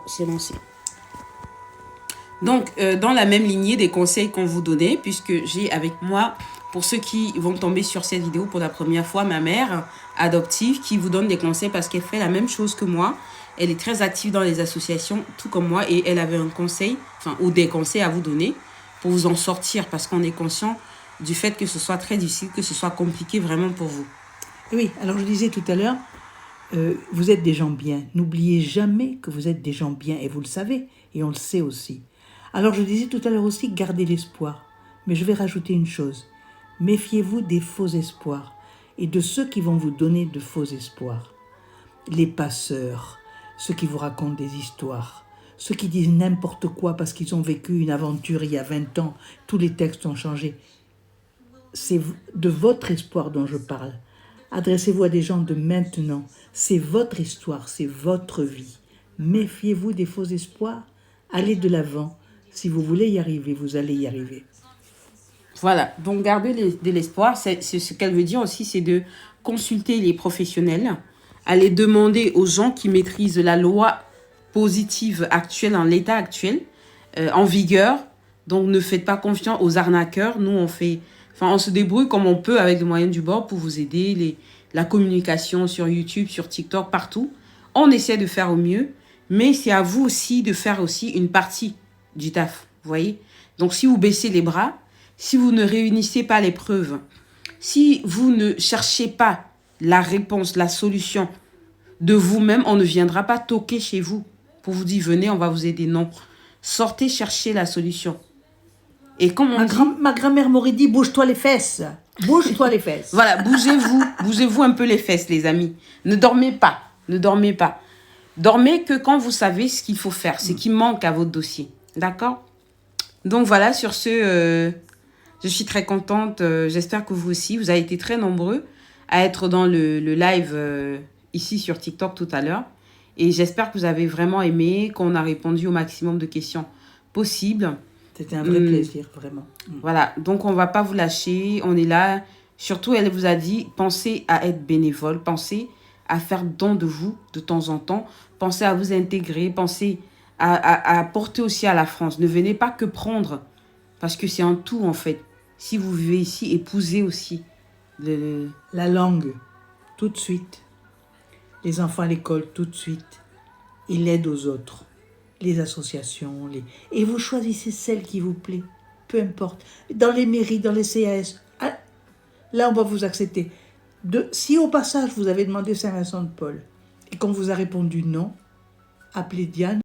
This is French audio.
c'est lancé. Donc, dans la même lignée des conseils qu'on vous donnait, puisque j'ai avec moi, pour ceux qui vont tomber sur cette vidéo pour la première fois, ma mère adoptive qui vous donne des conseils parce qu'elle fait la même chose que moi. Elle est très active dans les associations, tout comme moi, et elle avait un conseil, ou des conseils à vous donner pour vous en sortir, parce qu'on est conscient du fait que ce soit très difficile, que ce soit compliqué vraiment pour vous. Oui, alors je disais tout à l'heure, vous êtes des gens bien. N'oubliez jamais que vous êtes des gens bien, et vous le savez, et on le sait aussi. Alors je disais tout à l'heure aussi, gardez l'espoir. Mais je vais rajouter une chose. Méfiez-vous des faux espoirs et de ceux qui vont vous donner de faux espoirs. Les passeurs, ceux qui vous racontent des histoires, ceux qui disent n'importe quoi parce qu'ils ont vécu une aventure il y a 20 ans, tous les textes ont changé. C'est de votre espoir dont je parle. Adressez-vous à des gens de maintenant. C'est votre histoire, c'est votre vie. Méfiez-vous des faux espoirs. Allez de l'avant. Si vous voulez y arriver, vous allez y arriver. Voilà, donc garder de l'espoir, c'est ce qu'elle veut dire aussi, c'est de consulter les professionnels, aller demander aux gens qui maîtrisent la loi positive actuelle, en l'état actuel, en vigueur. Donc ne faites pas confiance aux arnaqueurs. Nous, on se débrouille comme on peut avec les moyens du bord pour vous aider, la communication sur YouTube, sur TikTok, partout. On essaie de faire au mieux, mais c'est à vous aussi de faire aussi une partie du taf, vous voyez. Donc si vous baissez les bras, si vous ne réunissez pas les preuves, si vous ne cherchez pas la réponse, la solution de vous-même, on ne viendra pas toquer chez vous pour vous dire venez, on va vous aider. Non, sortez chercher la solution. Et comme on dit, Ma grand-mère m'aurait dit bouge-toi les fesses. Bouge-toi les fesses. voilà, bougez-vous un peu les fesses, les amis. Ne dormez pas, ne dormez pas. Dormez que quand vous savez ce qu'il faut faire, ce qui manque à votre dossier. D'accord? Donc voilà, sur ce, je suis très contente. J'espère que vous aussi, vous avez été très nombreux à être dans le live ici sur TikTok tout à l'heure. Et j'espère que vous avez vraiment aimé, qu'on a répondu au maximum de questions possibles. C'était un vrai plaisir, vraiment. Voilà, donc on ne va pas vous lâcher, on est là. Surtout, elle vous a dit, pensez à être bénévole, pensez à faire don de vous de temps en temps, pensez à vous intégrer, pensez à apporter aussi à la France. Ne venez pas que prendre, parce que c'est un tout en fait. Si vous vivez ici, épousez aussi La langue, tout de suite. Les enfants à l'école, tout de suite. Et l'aide aux autres. Les associations. Et vous choisissez celle qui vous plaît. Peu importe. Dans les mairies, dans les CAS. Ah, là, on va vous accepter. Si au passage, vous avez demandé Saint-Vincent-de-Paul et qu'on vous a répondu non, appelez Diane.